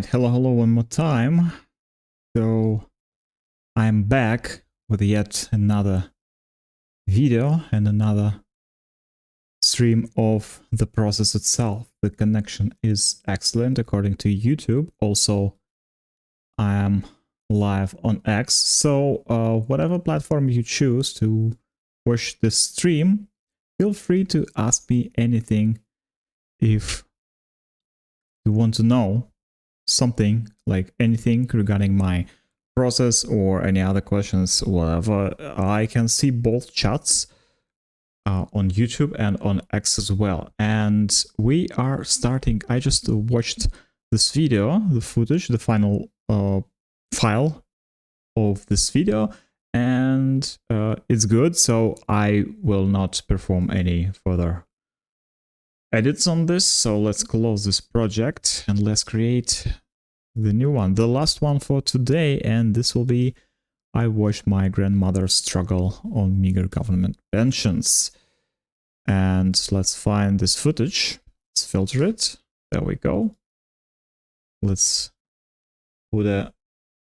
Alright, hello one more time. So I'm back with yet another video and another stream of the process itself. The connection is excellent according to YouTube. Also, I am live on X. So whatever platform you choose to watch this stream, feel free to ask me anything if you want to know something, like anything regarding my process or any other questions, whatever. I can see both chats on YouTube and on X as well. And we are starting. I just watched this video, the footage, the final file of this video, and it's good. So I will not perform any further edits on this. So let's close this project and let's create the new one, the last one for today. And this will be I watched my grandmother struggle on meager government pensions. And let's find this footage. Let's filter it. There we go. Let's put a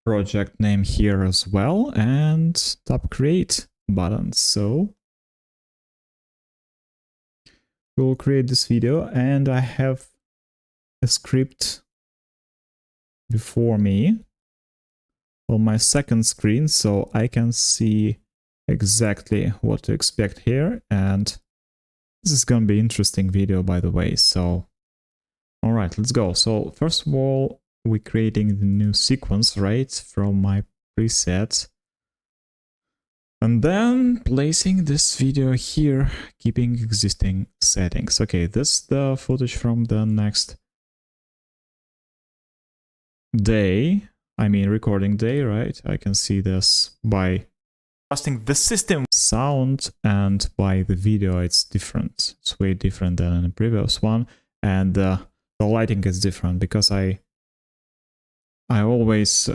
project name here as well and tap create button. So we'll create this video, and I have a script before me on my second screen, so I can see exactly what to expect here. And this is gonna be interesting video, by the way. So all right, let's go. So first of all, we're creating the new sequence, right, from my preset. And then placing this video here, keeping existing settings. Okay, this is the footage from the next day. I mean, recording day, right? I can see this by adjusting the system sound, and by the video, it's different. It's way different than in the previous one. And the lighting is different because I always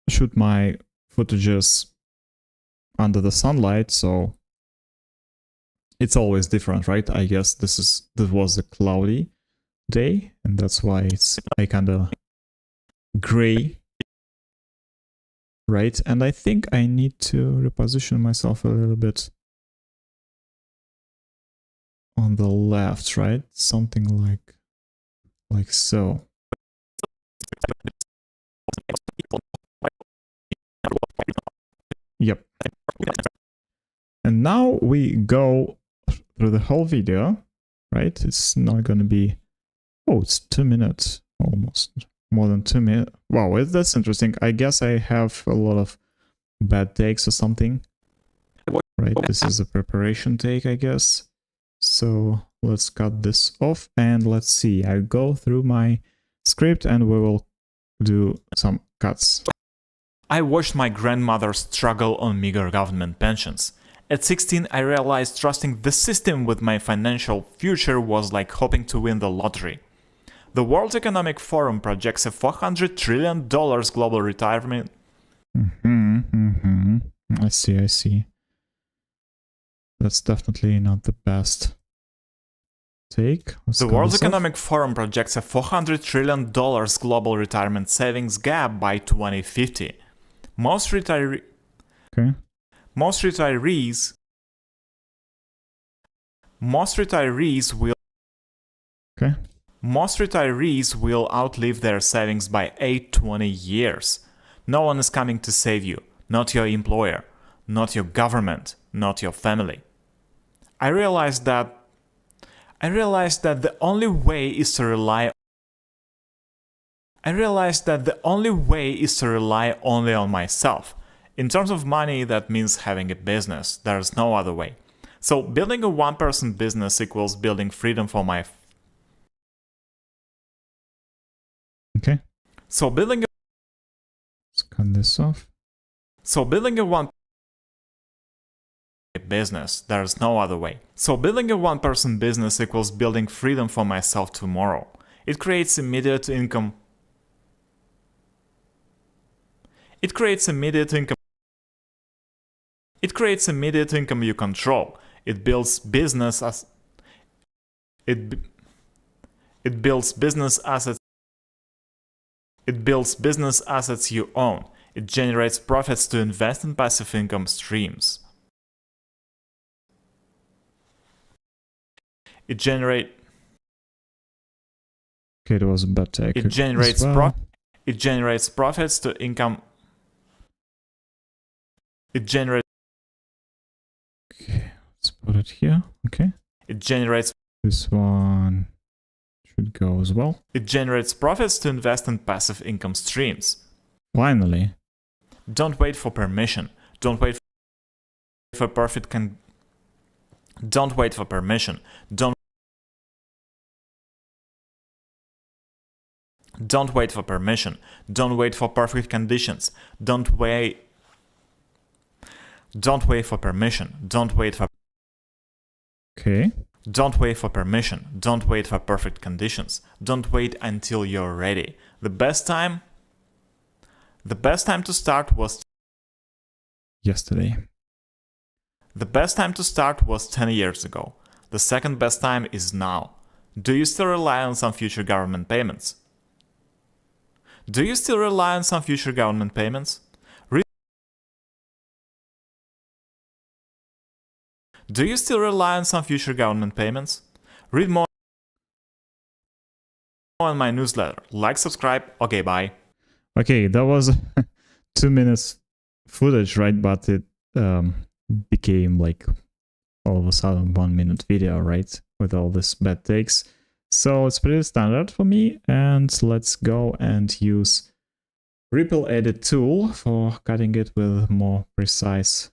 shoot my footages under the sunlight, so it's always different, right? I guess this was a cloudy day, and that's why it's kind of gray, right? And I think I need to reposition myself a little bit on the left, right? Something like so. Yep. And now we go through the whole video, right? It's not going to be, oh, it's 2 minutes, almost more than 2 minutes. Wow, that's interesting. I guess I have a lot of bad takes or something, right? This is a preparation take, I guess. So let's cut this off and let's see. I go through my script and we will do some cuts. I watched my grandmother struggle on meager government pensions. At 16, I realized trusting the system with my financial future was like hoping to win the lottery. The World Economic Forum projects a $400 trillion global retirement. I see. That's definitely not the best take. The World Economic Forum projects a $400 trillion global retirement savings gap by 2050. Most retirees will outlive their savings by 20 years. No one is coming to save you, not your employer, not your government, not your family. I realized that the only way is to rely only on myself. In terms of money, that means having a business. There's no other way. So building a one-person business equals building freedom for my... Okay. So building a... Let's cut this off. So building a one... business. There's no other way. So building a one-person business equals building freedom for myself tomorrow. It creates immediate income. It creates immediate income you control. It builds business as it builds business assets It builds business assets you own. It generates profits to invest in passive income streams. It generates Okay, it was a bad take. It generates It generates profits to income. It generates. Okay, let's put it here. Okay. It generates. This one should go as well. It generates profits to invest in passive income streams. Finally. Don't wait for permission. Don't wait for perfect Don't wait for permission. Don't wait for permission. Don't wait for perfect conditions. Don't wait for permission. Don't wait for. Okay. Don't wait for permission. Don't wait for perfect conditions. Don't wait until you're ready. The best time to start was yesterday. The best time to start was 10 years ago. The second best time is now. Do you still rely on some future government payments? Do you still rely on some future government payments? Do you still rely on some future government payments? Read more on my newsletter. Like, subscribe. Okay, bye. Okay, that was 2 minutes footage, right? But it became like all of a sudden 1 minute video, right? With all this bad takes. So it's pretty standard for me. And let's go and use Ripple Edit tool for cutting it with more precisely,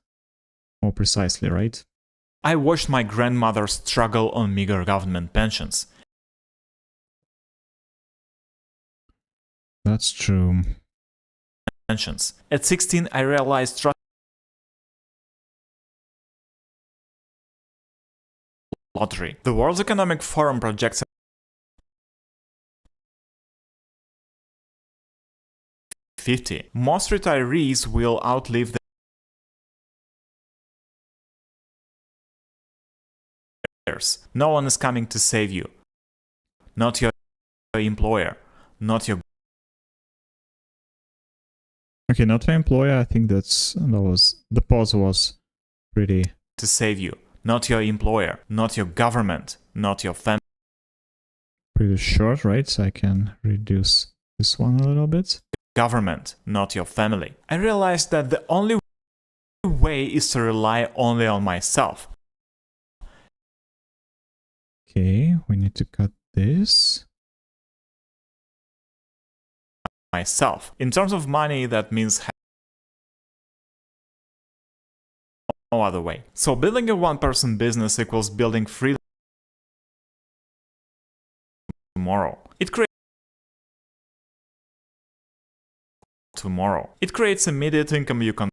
right? I watched my grandmother struggle on meager government pensions. That's true. At 16, I realized lottery. The World Economic Forum projects 50. Most retirees will outlive theirs. No one is coming to save you. Not your employer. Not your. Okay, not your employer. I think the pause was pretty. To save you. Not your employer. Not your government. Not your family. Pretty short, right? So I can reduce this one a little bit. Government, not your family. I realized that the only way is to rely only on myself. Okay, we need to cut this. Myself. In terms of money, that means no other way. So building a one-person business equals building freedom tomorrow. It creates immediate income you can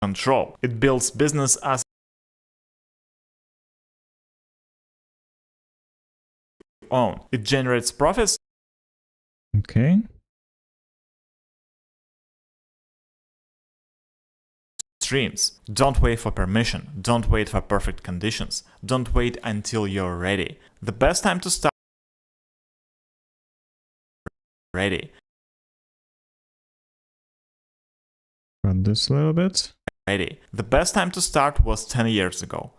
control. It builds business assets you own. It generates profits. Okay. Streams. Don't wait for permission. Don't wait for perfect conditions. Don't wait until you're ready. The best time to start. Ready. Cut this a little bit. Ready. The best time to start was 10 years ago.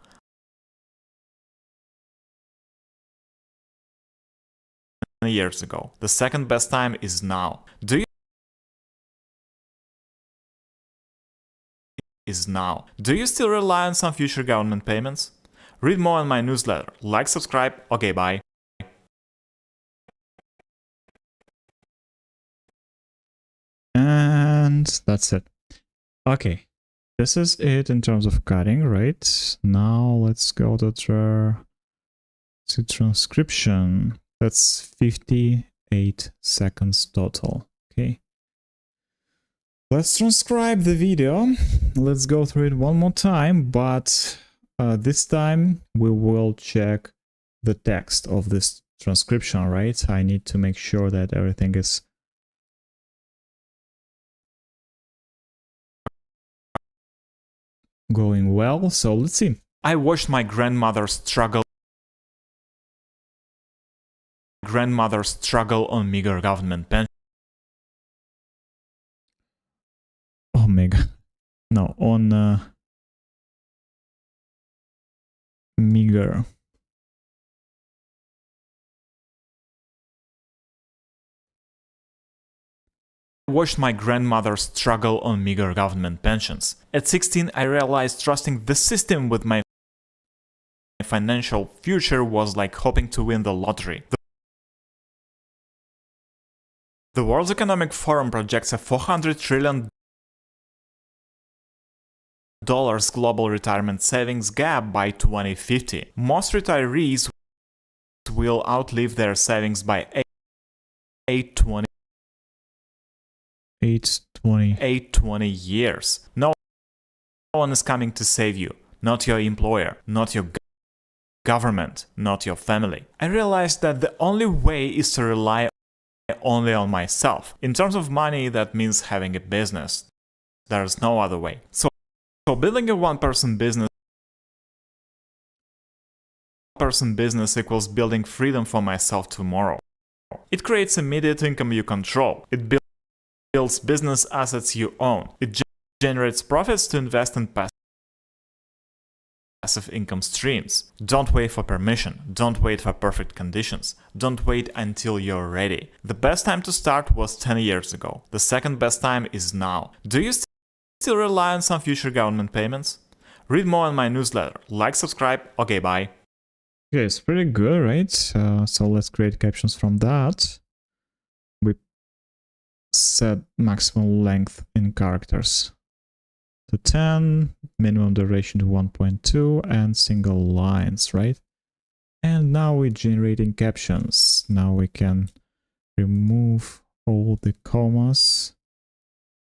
10 years ago. The second best time is now. Do you still rely on some future government payments? Read more on my newsletter. Like, subscribe. Okay, bye. And that's it. Okay, this is it in terms of cutting, right? Now let's go to transcription. That's 58 seconds total. Okay. Let's transcribe the video. Let's go through it one more time, but this time we will check the text of this transcription, right? I need to make sure that everything is going well. So let's see. I watched my grandmother struggle grandmother's struggle on meager government pension. Omega. No, on meager. I watched my grandmother struggle on meager government pensions. At 16, I realized trusting the system with my financial future was like hoping to win the lottery. The World Economic Forum projects a $400 trillion global retirement savings gap by 2050. Most retirees will outlive their savings by 820 years. No one is coming to save you. Not your employer, not your government, not your family. I realized that the only way is to rely only on myself. In terms of money, that means having a business. There's no other way. So building a one-person business equals building freedom for myself tomorrow. It creates immediate income you control. It builds business assets you own. It generates profits to invest in passive income streams. Don't wait for permission. Don't wait for perfect conditions. Don't wait until you're ready. The best time to start was 10 years ago. The second best time is now. Do you still rely on some future government payments? Read more in my newsletter. Like, subscribe. Okay, bye. Okay, it's pretty good, right? So let's create captions from that. We set maximum length in characters to 10, minimum duration to 1.2, and single lines, right? And now we're generating captions. Now we can remove all the commas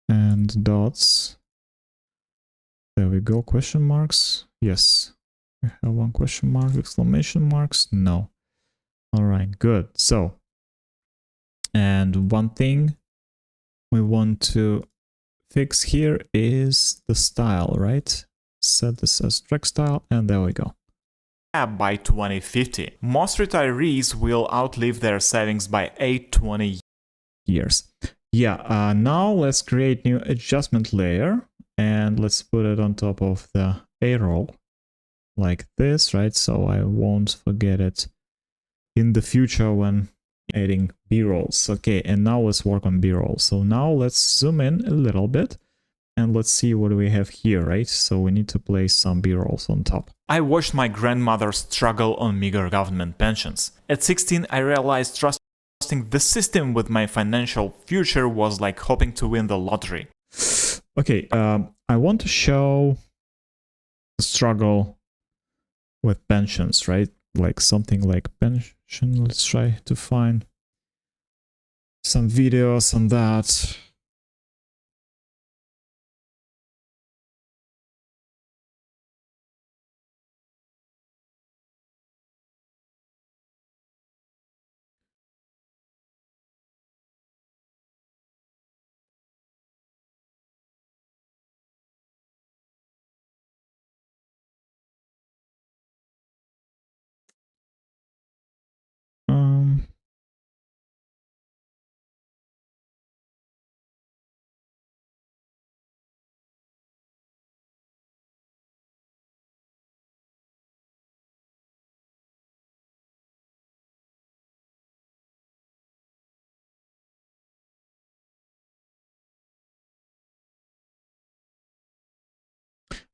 and dots. There we go, question marks. Yes. We have one question mark, exclamation marks. No. All right, good. So, and one thing we want to fix here is the style, right? Set this as track style, and there we go. By 2050, most retirees will outlive their savings by 820 years. Yeah, now let's create new adjustment layer, and let's put it on top of the A-roll, like this, right? So I won't forget it in the future when adding B-rolls. Okay, and now let's work on B-roll. So now let's zoom in a little bit and let's see what we have here, right? So we need to place some B-rolls on top. I watched my grandmother struggle on meager government pensions. At 16, I realized trusting the system with my financial future was like hoping to win the lottery. Okay, I want to show the struggle with pensions, right? Like something like pension. Let's try to find some videos on that.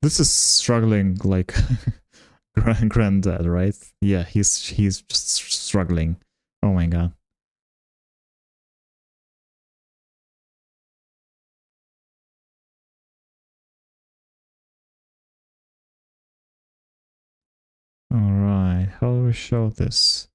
This is struggling like granddad, right? Yeah, he's just struggling. Oh my god. All right, how do we show this?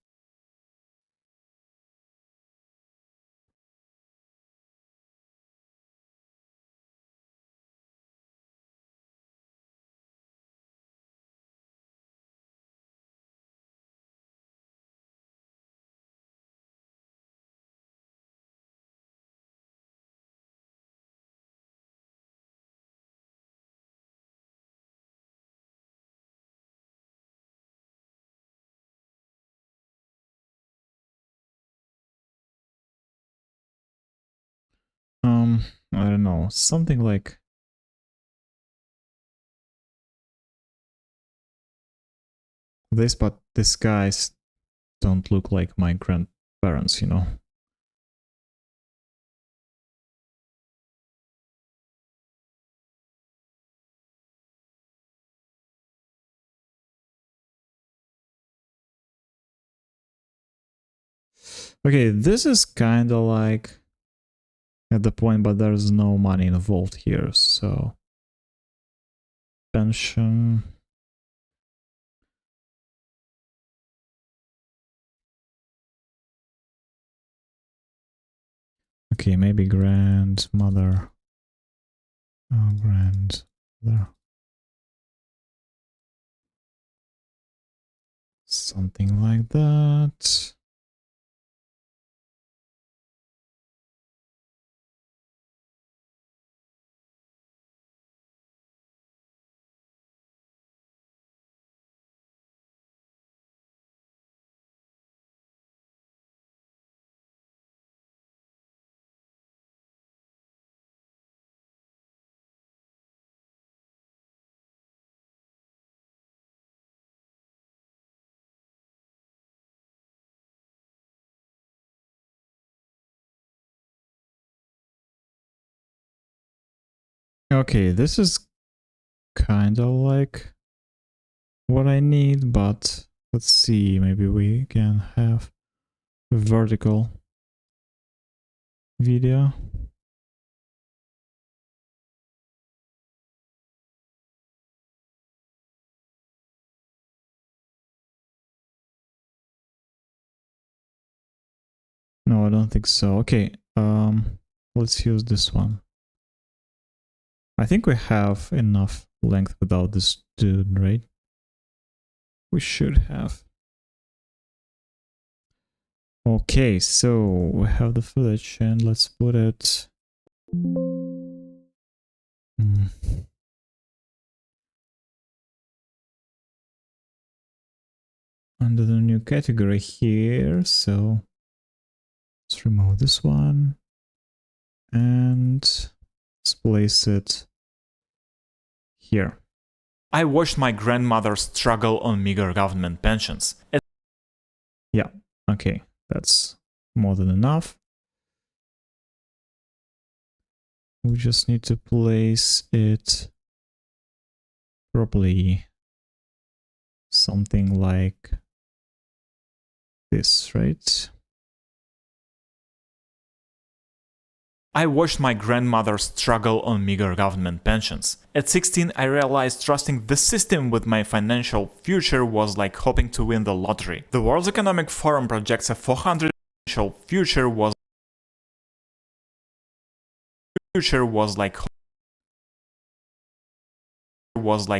I don't know, something like this, but these guys don't look like my grandparents, you know. Okay, this is kind of like at the point, but there's no money involved here, so pension. Okay, maybe grandmother. Oh, grandmother. Something like that. Okay, this is kind of like what I need, but let's see, maybe we can have a vertical video. No, I don't think so. Okay, let's use this one. I think we have enough length without this dude, right? We should have. Okay, so we have the footage and let's put it under the new category here. So let's remove this one and let's place it here. I watched my grandmother struggle on meager government pensions. Yeah, okay, that's more than enough. We just need to place it properly. Something like this, right? I watched my grandmother struggle on meager government pensions. At 16, I realized trusting the system with my financial future was like hoping to win the lottery. The World Economic Forum projects a 400 financial future was like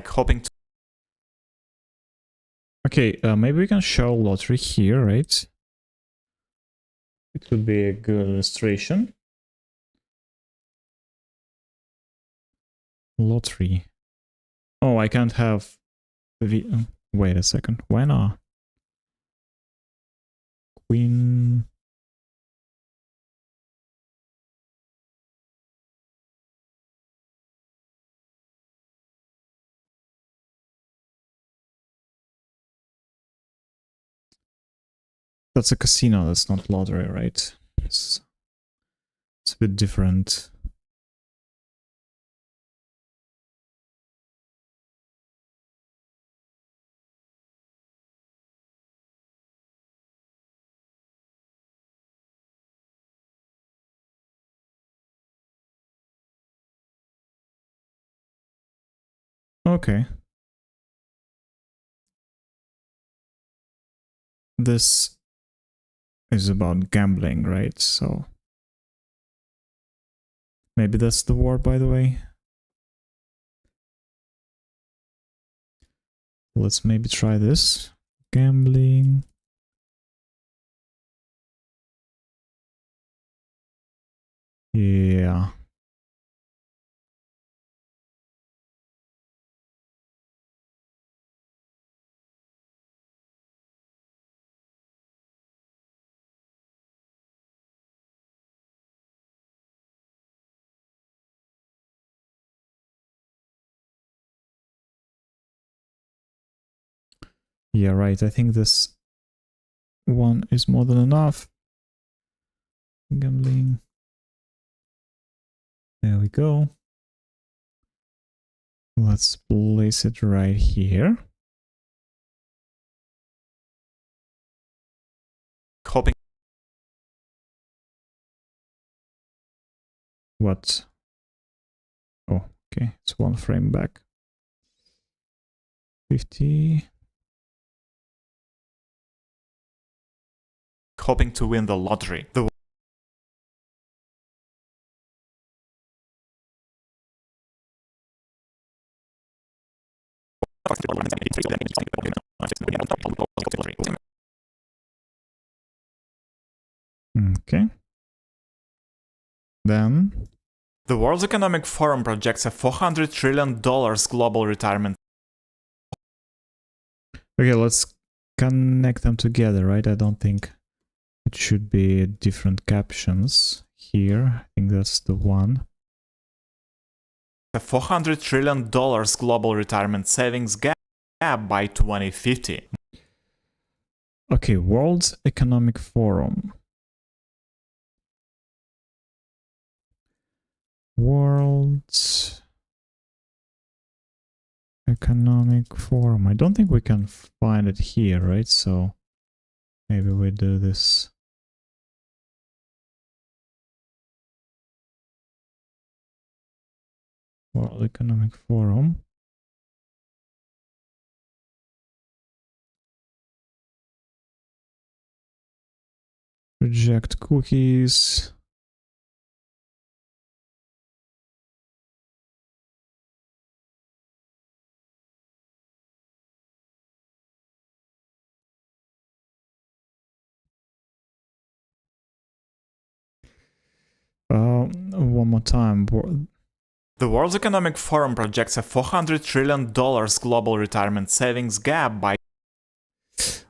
hoping to. Okay, maybe we can show lottery here, right? It would be a good illustration. Lottery. Oh, I can't have the... Wait a second. Why not? Queen... That's a casino, that's not lottery, right? It's a bit different. Okay. This is about gambling, right? So maybe that's the word, by the way. Let's maybe try this. Gambling. Yeah. Yeah, right. I think this one is more than enough. Gambling. There we go. Let's place it right here. Hoping. What? Oh, okay. It's one frame back. 50. Hoping to win the lottery. Okay. Then The World Economic Forum projects a $400 trillion global retirement. okay, let's connect them together, right? I don't think it should be different captions here. I think that's the one. A $400 trillion global retirement savings gap by 2050. Okay, World Economic Forum. World Economic Forum. I don't think we can find it here, right? So maybe we do this. World Economic Forum. Reject cookies. One more time. The World Economic Forum projects a $400 trillion global retirement savings gap by.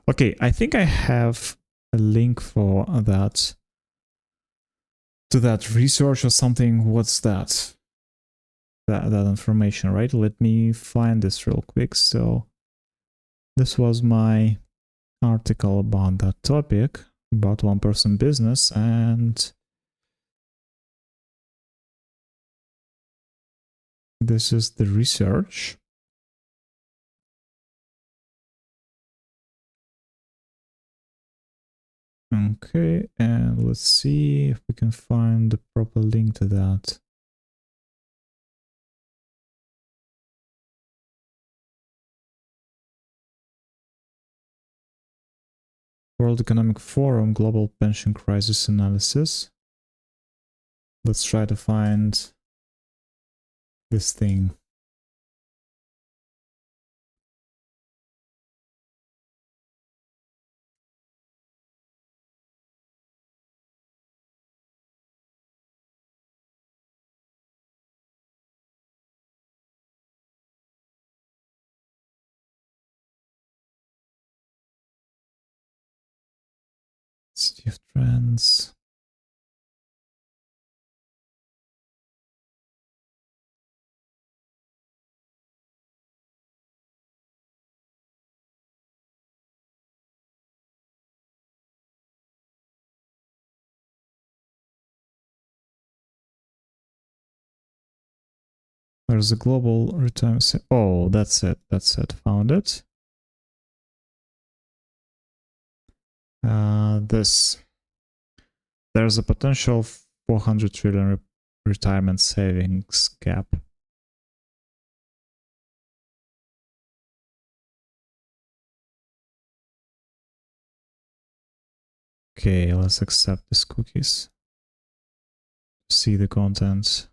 Okay, I think I have a link for that. To that research or something. What's that? That information, right? Let me find this real quick. So this was my article about that topic, about one-person business, and this is the research. Okay, and let's see if we can find the proper link to that. World Economic Forum Global Pension Crisis Analysis. Let's try to find this thing. Steve Trends. There's a global retirement. Oh, that's it. That's it. Found it. This. There's a potential 400 trillion retirement savings gap. Okay, let's accept these cookies. See the contents.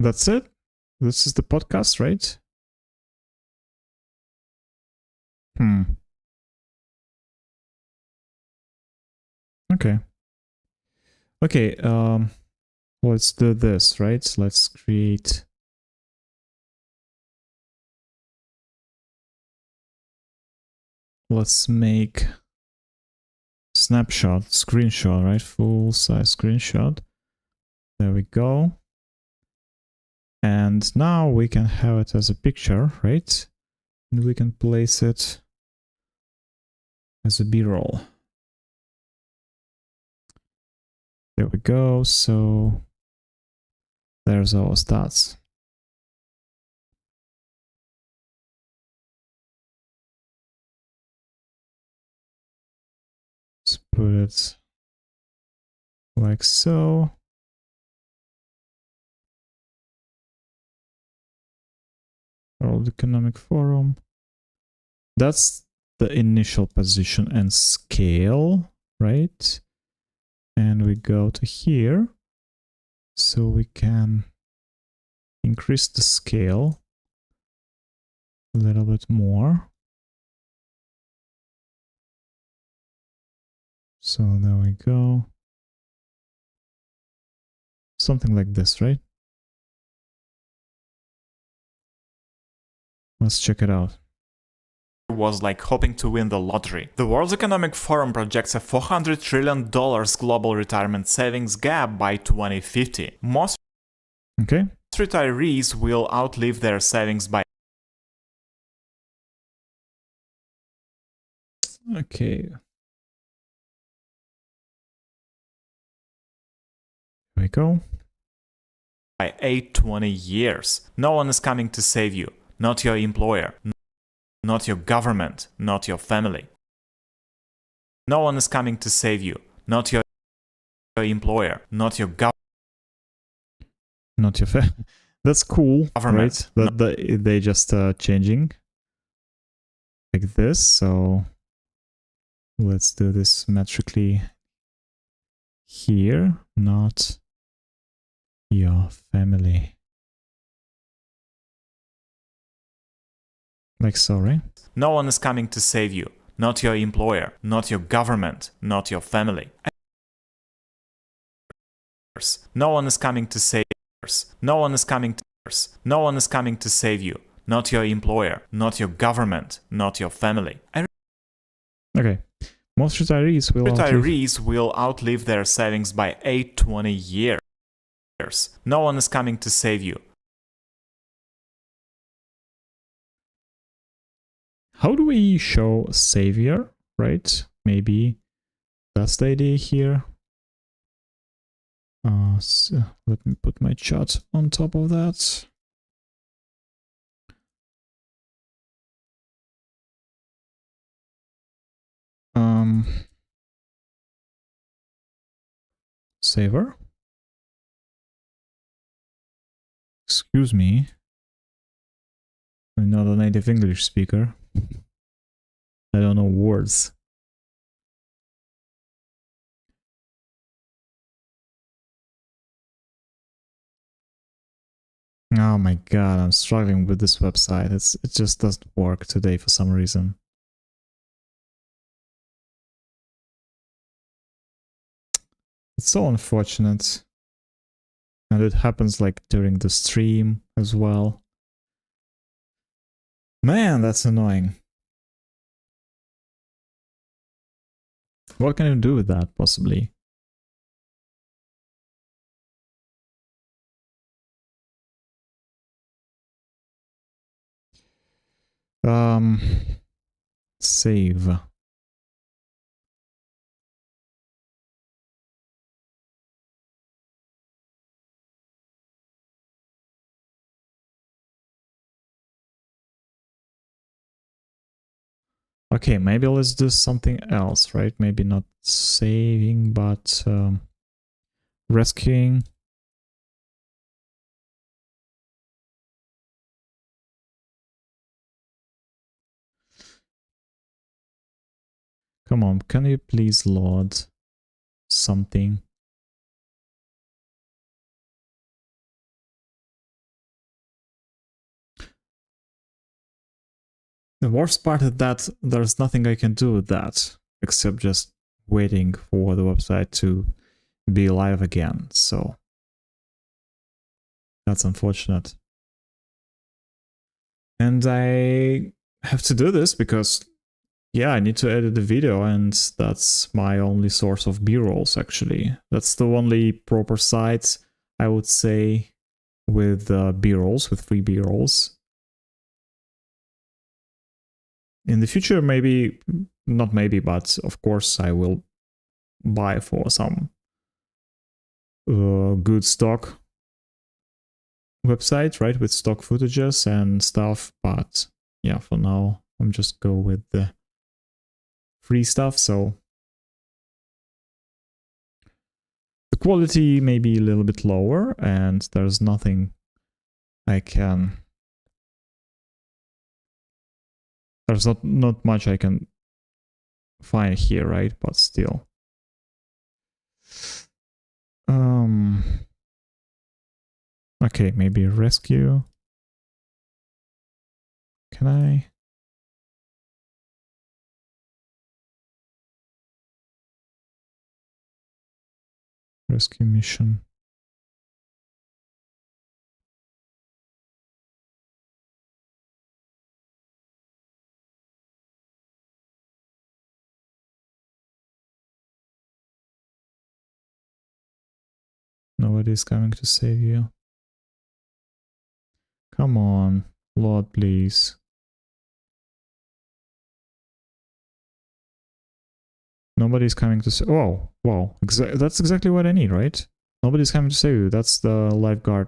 That's it. This is the podcast, right? Okay. Okay, let's do this, right? Let's create let's make snapshot, screenshot, right? Full size screenshot. There we go. And now we can have it as a picture, right? And we can place it as a B-roll. There we go. So there's our stats. Let's put it like so. World Economic Forum. That's the initial position and scale, right? And we go to here. So we can increase the scale a little bit more. So there we go. Something like this, right? Let's check it out. Was like hoping to win the lottery. The World Economic Forum projects a $400 trillion global retirement savings gap by 2050. Most retirees will outlive their savings by... Okay. Here we go. By 8-20 years. No one is coming to save you. Not your employer. Not your government. Not your family. No one is coming to save you. Not your employer. Not your government. Not your family. That's cool, Government. right? That they just changing like this. So let's do this symmetrically here. Not your family. Like so, right? No one is coming to save you. Not your employer. Not your government. Not your family. No one is coming to save you. No one is coming to... No one is coming to save you. Not your employer. Not your government. Not your family. Okay. Most retirees will outlive their savings by 8-20 years. No one is coming to save you. How do we show savior, right? Maybe that's the idea here. So let me put my chat on top of that. Saver. Excuse me. I'm not a native English speaker. I don't know words. Oh my god, I'm struggling with this website. It just doesn't work today for some reason. It's so unfortunate. And it happens like during the stream as well. Man, that's annoying. What can you do with that, possibly? Save. Okay, maybe let's do something else, right? Maybe not saving, but rescuing. Come on, can you please load something? The worst part is that there's nothing I can do with that, except just waiting for the website to be live again, so that's unfortunate. And I have to do this because yeah, I need to edit the video, and that's my only source of B-rolls, actually. That's the only proper site, I would say, with B-rolls, with free B-rolls. In the future, maybe, not maybe, but of course I will buy for some good stock website, right, with stock footages and stuff. But yeah, for now, I'm just go with the free stuff. So the quality may be a little bit lower, and there's nothing I can. There's not much I can find here, right? But still. Okay, maybe rescue. Can I? Rescue mission. Nobody's coming to save you. Come on, Lord, please. Nobody's coming to save. Oh, wow. That's exactly what I need, right? Nobody's coming to save you. That's the lifeguard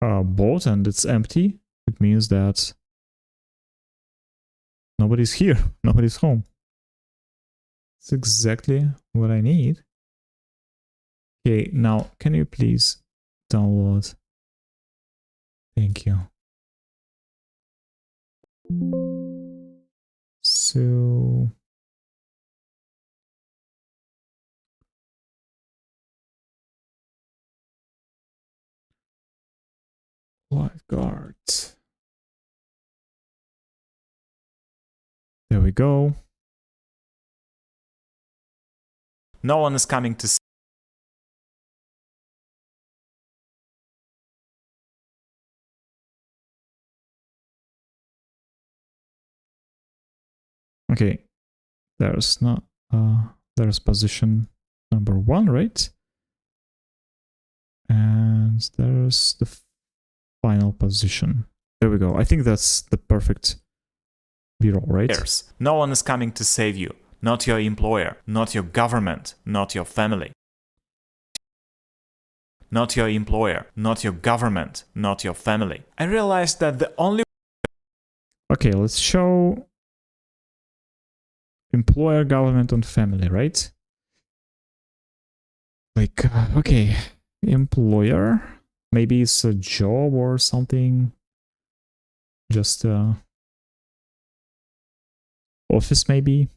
boat, and it's empty. It means that nobody's here. Nobody's home. That's exactly what I need. Okay, now can you please download? Thank you. So lifeguard. There we go. No one is coming to save. Okay, there's not there's position number 1, right? And there's the final position. There we go. I think that's the perfect B-roll, right? No one is coming to save you. Not your employer, not your government, not your family. Not your employer, not your government, not your family. I realized that the only... Okay, let's show employer, government, and family, right? Like, okay, employer, maybe it's a job or something, just office maybe.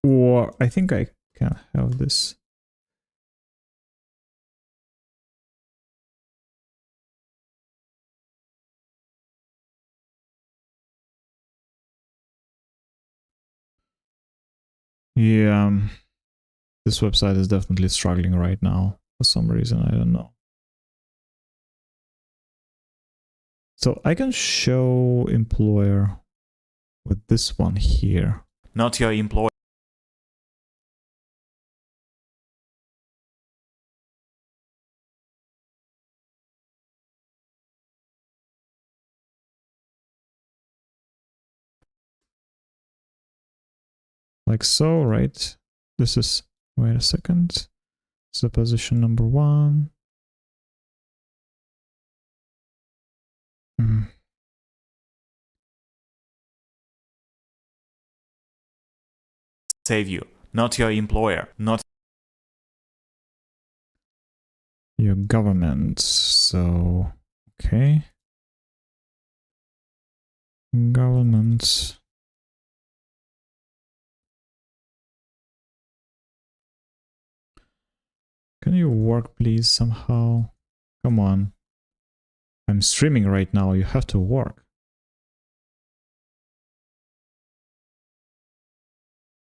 Or I think I can have this. Yeah, this website is definitely struggling right now for some reason, I don't know. So I can show employer with this one here. Not your employer. Like so, right? This is, wait a second. This is the position number 1. Save you. Not your employer, not your government. So, okay. Government. Can you work, please, somehow? Come on. I'm streaming right now. You have to work.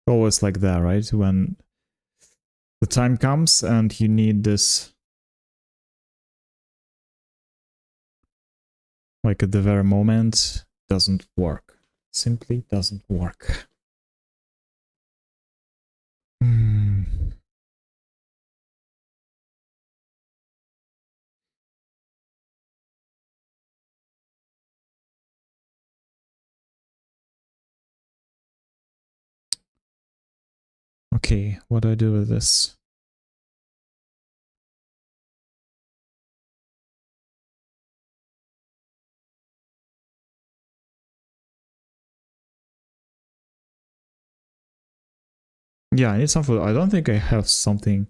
Always like that, right? When the time comes and you need this like at the very moment, doesn't work. Simply doesn't work. Okay, what do I do with this? Yeah, I need some food. I don't think I have something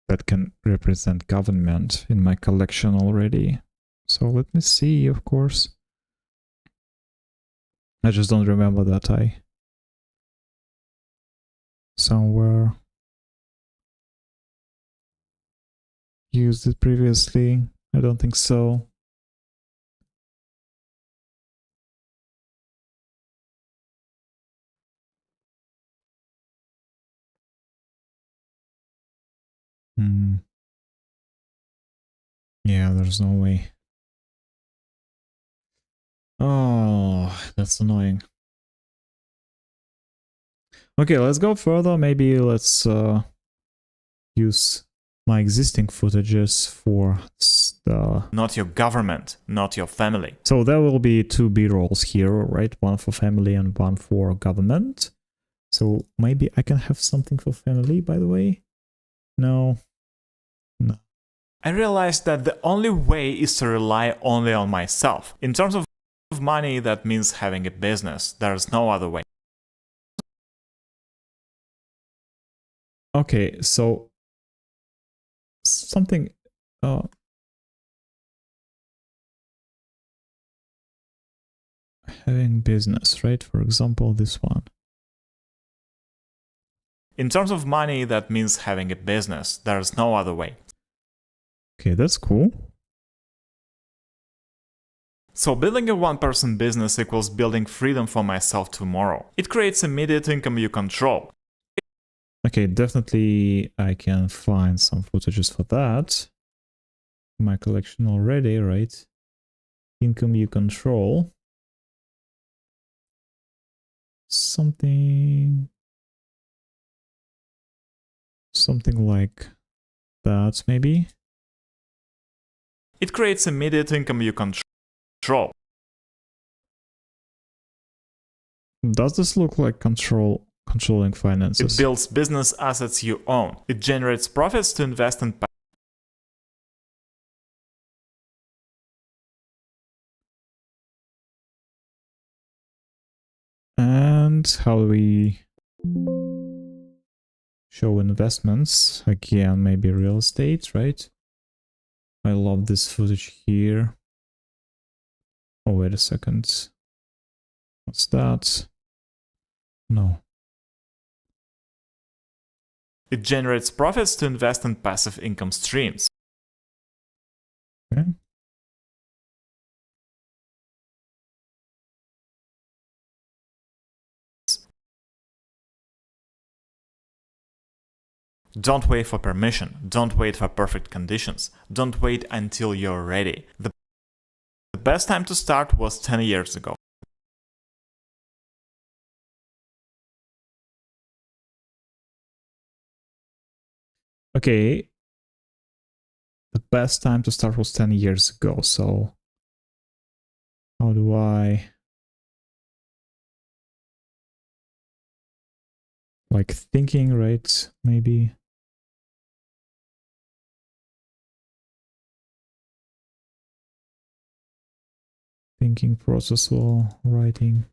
that can represent government in my collection already. So let me see, of course. I just don't remember that I somewhere used it previously. I don't think so. Yeah, there's no way. Oh, that's annoying. Okay, let's go further. Maybe let's use my existing footages for the... Not your government, not your family. So there will be two B-rolls here, right? One for family and one for government. So maybe I can have something for family, by the way. No. No. I realized that the only way is to rely only on myself. In terms of money, that means having a business. There's no other way. Okay, so something... having business, right? For example, this one. In terms of money, that means having a business. There's no other way. Okay, that's cool. So building a one-person business equals building freedom for myself tomorrow. It creates immediate income you control. Okay, definitely I can find some footages for that. In my collection already, right? Income you control. Something like that, maybe? It creates immediate income you control. Does this look like controlling finances? It builds business assets you own. It generates profits to invest in. And how do we show investments? Again, maybe real estate, right? I love this footage here. Oh, wait a second. What's that? No. It generates profits to invest in passive income streams. Okay. Don't wait for permission. Don't wait for perfect conditions. Don't wait until you're ready. The best time to start was 10 years ago. Okay. The best time to start was 10 years ago, so how do I... like thinking, right? Maybe. Thinking process or writing.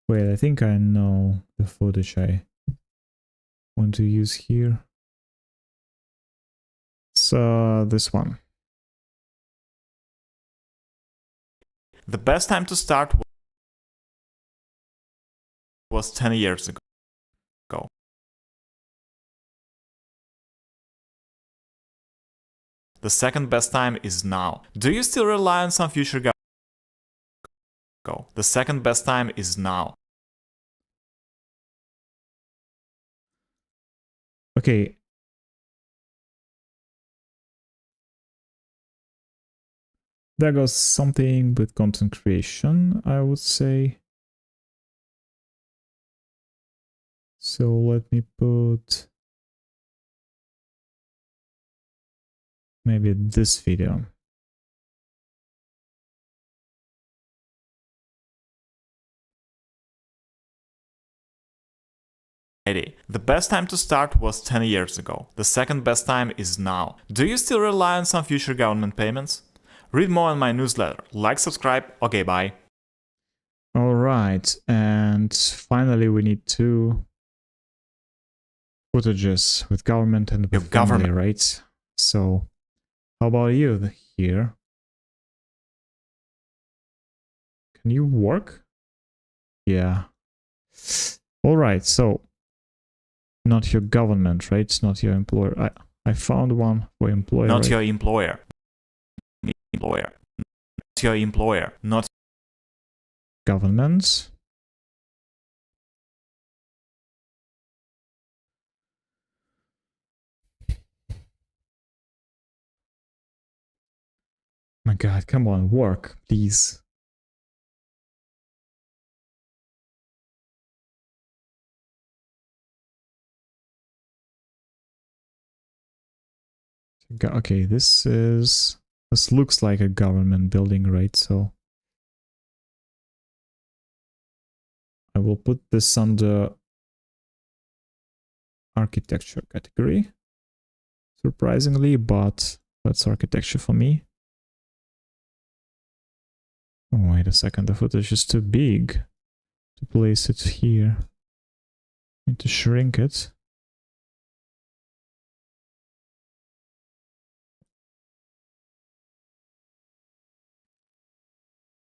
Wait, I think I know the footage I want to use here. So this one. The best time to start was 10 years ago. The second best time is now. Do you still rely on some future government? The second best time is now. Okay. There goes something with content creation, I would say. So let me put maybe this video. The best time to start was 10 years ago. The second best time is now. Do you still rely on some future government payments? Read more in my newsletter. Like, subscribe. Okay, bye. All right, and finally we need two footages with government and with family, right? So how about you here? Can you work? Yeah. All right, so not your government, right? It's not your employer. I found one for employer. Not right? your employer. Employer. Not your employer. Not government. My God, come on, work, please. Okay, this looks like a government building, right? So I will put this under architecture category, surprisingly, but that's architecture for me. Oh, wait a second, the footage is too big to place it here. Need to shrink it.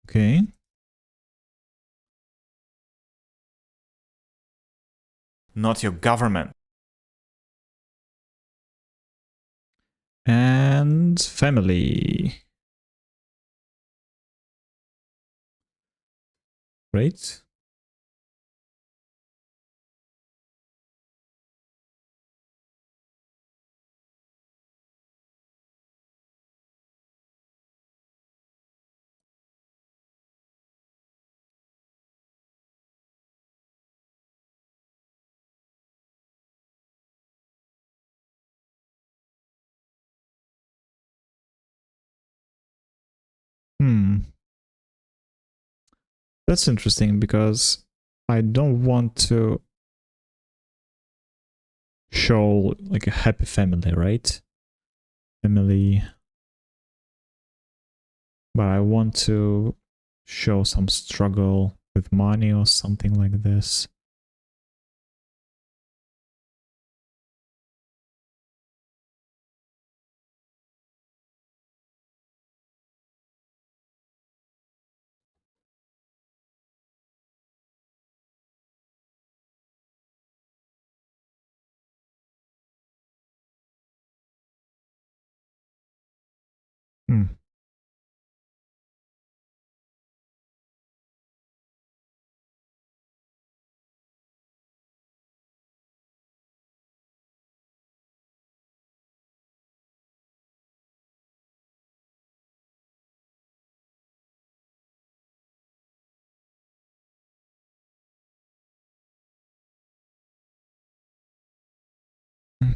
Okay. not your government. And family. Right? That's interesting because I don't want to show like a happy family, right? Family. But I want to show some struggle with money or something like this.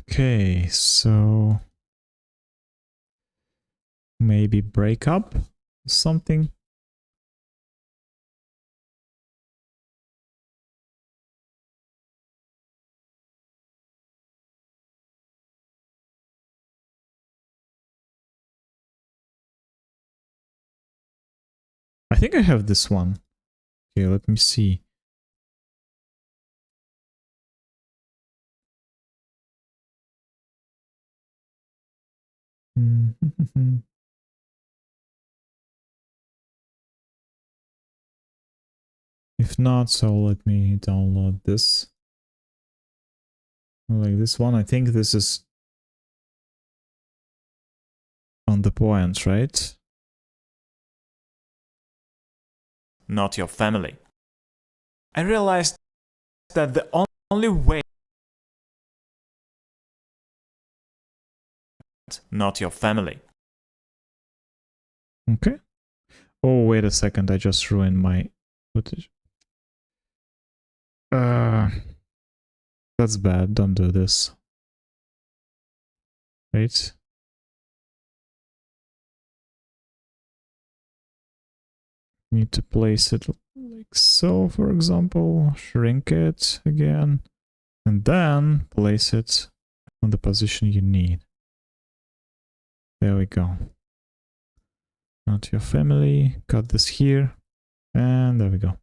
Okay, so maybe break up something. I think I have this one. Okay, let me see. If not, so let me download this. Like this one, I think this is on the point, right? Not your family. I realized that the only way not your family. Okay. Oh, wait a second. I just ruined my footage. That's bad. Don't do this. Right? Need to place it like so, for example. Shrink it again. And then place it on the position you need. There we go. Not your family. Cut this here. And there we go.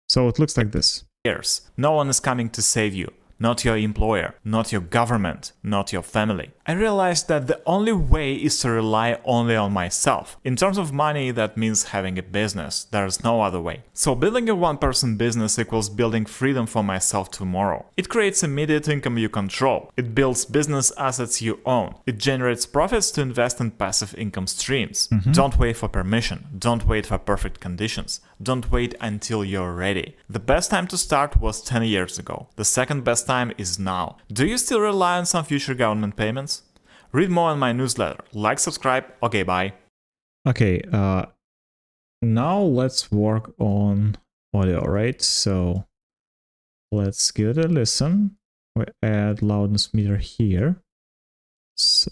So it looks like this. Years. No one is coming to save you. Not your employer, not your government, not your family. I realized that the only way is to rely only on myself. In terms of money, that means having a business. There's no other way. So building a one-person business equals building freedom for myself tomorrow. It creates immediate income you control. It builds business assets you own. It generates profits to invest in passive income streams. Don't wait for permission. Don't wait for perfect conditions. Don't wait until you're ready. The best time to start was 10 years ago. The second best time is now. Do you still rely on some future government payments? Read more in my newsletter. Like, subscribe. Okay, bye. Okay, now let's work on audio, right? So let's give it a listen. We add loudness meter here. So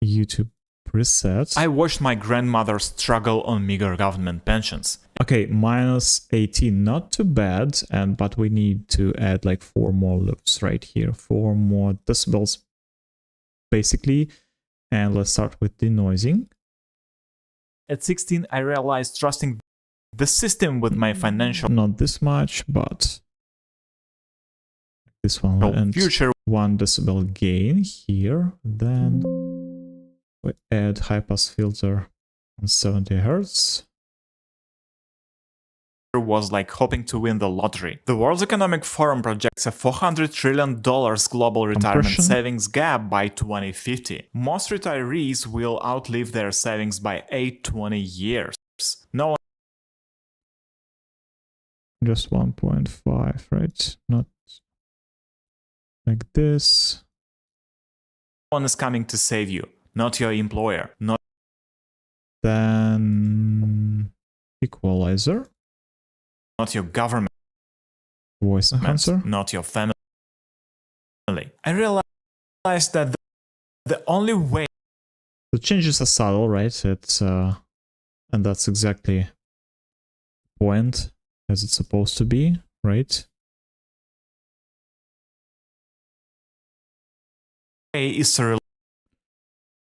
YouTube presets. I watched my grandmother struggle on meager government pensions. Okay, minus 18, not too bad, but we need to add like 4 more loops right here, 4 more decibels basically. And let's start with denoising. At 16, I realized trusting the system with my financial not this much, but this one and future 1 decibel gain here. Then we add high pass filter on 70 Hertz. was like hoping to win the lottery. The World Economic Forum projects a $400 trillion global retirement savings gap by 2050. Most retirees will outlive their savings by 8-20 years. No one just 1.5, right? Not like this. No one is coming to save you, not your employer, not then equalizer. Not your government, voice enhancer, not your family. I realized that the only way the changes are subtle, right? It's and that's exactly the point as it's supposed to be, right? is to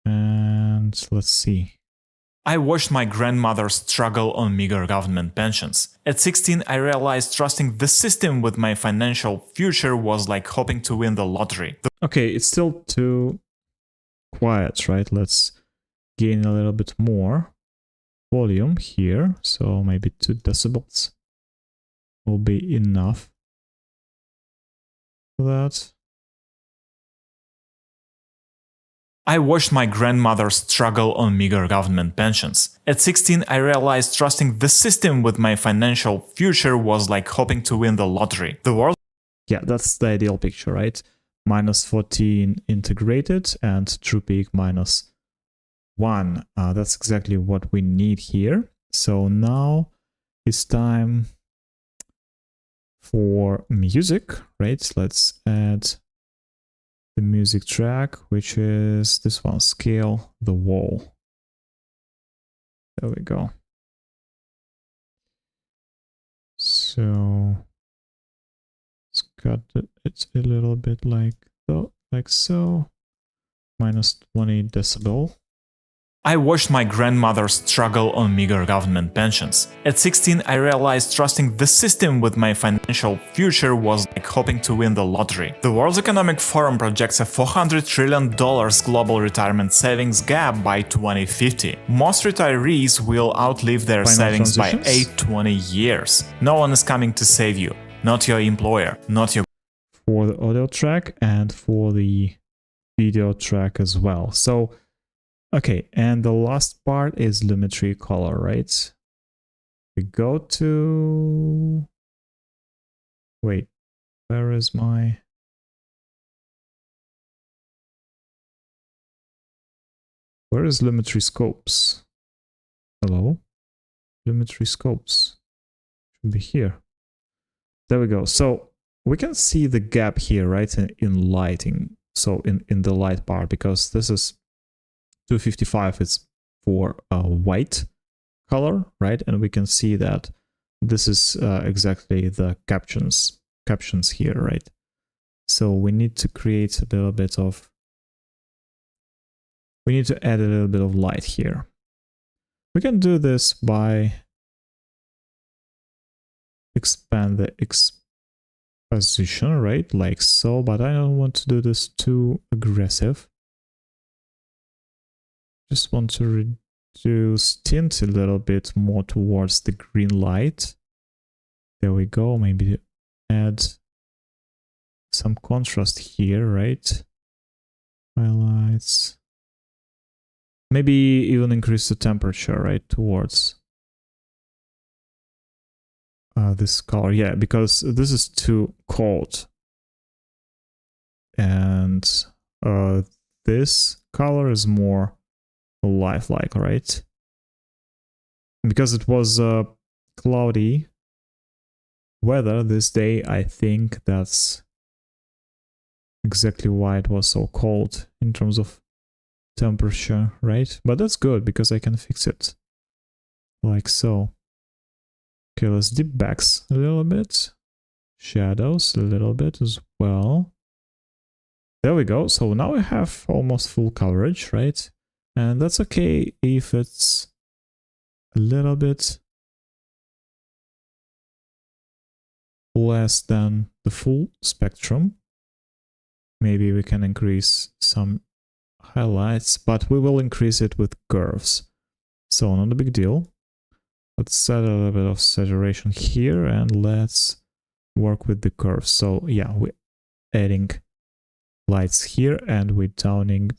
and let's see. I watched my grandmother struggle on meager government pensions. At 16, I realized trusting the system with my financial future was like hoping to win the lottery. Okay, it's still too quiet, right? Let's gain a little bit more volume here. So maybe 2 decibels will be enough for that. I watched my grandmother struggle on meager government pensions. At 16, I realized trusting the system with my financial future was like hoping to win the lottery. The world. Yeah, that's the ideal picture, right? Minus 14 integrated and true peak minus 1. That's exactly what we need here. So now it's time for music, right? Let's add the music track, which is this one, Scale the Wall. There we go. So let's cut it a little bit like so. Minus 20 decibel. I watched my grandmother struggle on meager government pensions. At 16, I realized trusting the system with my financial future was like hoping to win the lottery. The World Economic Forum projects a $400 trillion global retirement savings gap by 2050. Most retirees will outlive their savings by 8-20 years. No one is coming to save you, not your employer, not your... For the audio track and for the video track as well. So Okay, and the last part is Lumetri color, right? We go to... Wait, where is my... Where is Lumetri scopes? Hello? Lumetri scopes. Should be here. There we go. So we can see the gap here, right, in lighting. So in the light part, because this is 255, it's for a white color, right? And we can see that this is exactly the captions here, right? So we need to create a little bit of... We need to add a little bit of light here. We can do this by expand the exposition, right? Like so, but I don't want to do this too aggressive. Just want to reduce tint a little bit more towards the green light. There we go. Maybe add some contrast here, right? Highlights. Maybe even increase the temperature, right, towards this color. Yeah, because this is too cold. And this color is more lifelike, right? Because it was cloudy weather this day, I think that's exactly why it was so cold in terms of temperature, right? But that's good because I can fix it like so. Okay, let's dip backs a little bit, shadows a little bit as well. There we go. So now we have almost full coverage, right? And that's okay if it's a little bit less than the full spectrum. Maybe we can increase some highlights, but we will increase it with curves. So not a big deal. Let's set a little bit of saturation here and let's work with the curves. So yeah, we're adding lights here and we're downing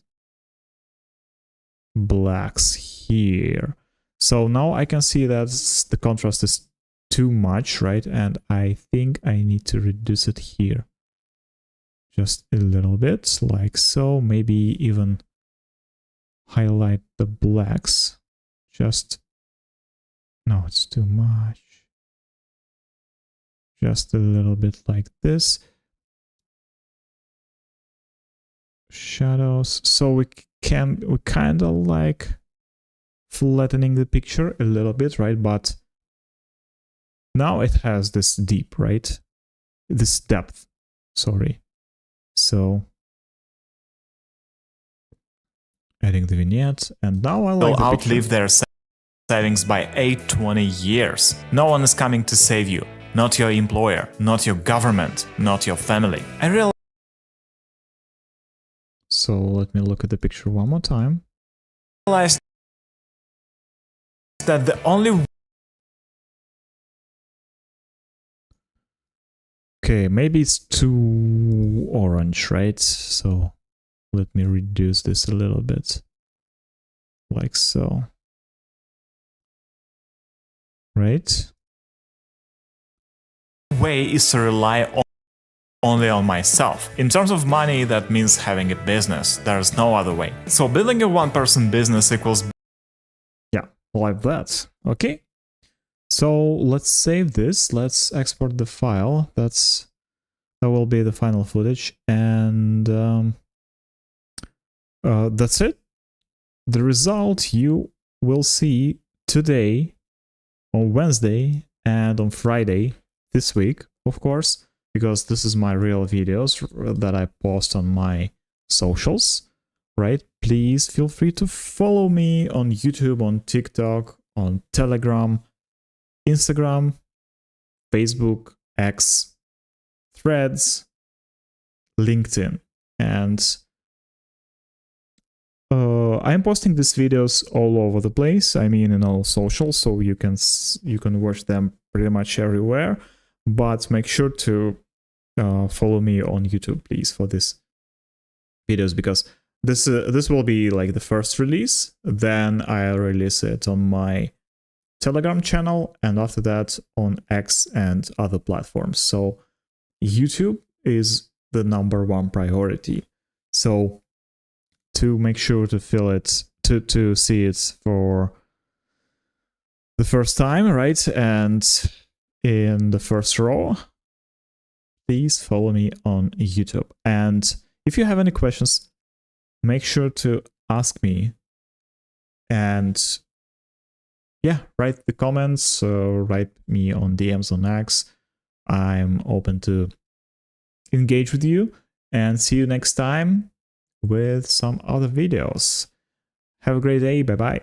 blacks here. So now I can see that the contrast is too much, right? And I think I need to reduce it here. Just a little bit, like so. Maybe even highlight the blacks. Just... No, it's too much. Just a little bit like this. Shadows. So we kind of like flattening the picture a little bit, right? But now it has this deep, right? This depth, sorry. So adding the vignette, and now I like They'll the outlive picture. their savings by 8-20 years. No one is coming to save you. Not your employer, not your government, not your family. I So let me look at the picture one more time. realized that the only... Okay, maybe it's too orange, right? So let me reduce this a little bit. Like so. Right? way is to rely only on myself. In terms of money, that means having a business. There's no other way. So building a one-person business equals... Yeah, like that. Okay. So let's save this. Let's export the file. That will be the final footage. And that's it. The result you will see today, on Wednesday, and on Friday this week, of course, because this is my real videos that I post on my socials, right? Please feel free to follow me on YouTube, on TikTok, on Telegram, Instagram, Facebook, X, Threads, LinkedIn, and I'm posting these videos all over the place. I mean, in all socials, so you can watch them pretty much everywhere. But make sure to follow me on YouTube, please, for these videos, because this will be like the first release. Then I'll release it on my Telegram channel, and after that on X and other platforms. So YouTube is the #1 priority. So to make sure to feel it, to see it for the first time, right? And in the first row, please follow me on YouTube. And if you have any questions, make sure to ask me. And yeah, write the comments, write me on DMs on X. I'm open to engage with you, and see you next time with some other videos. Have a great day. Bye bye.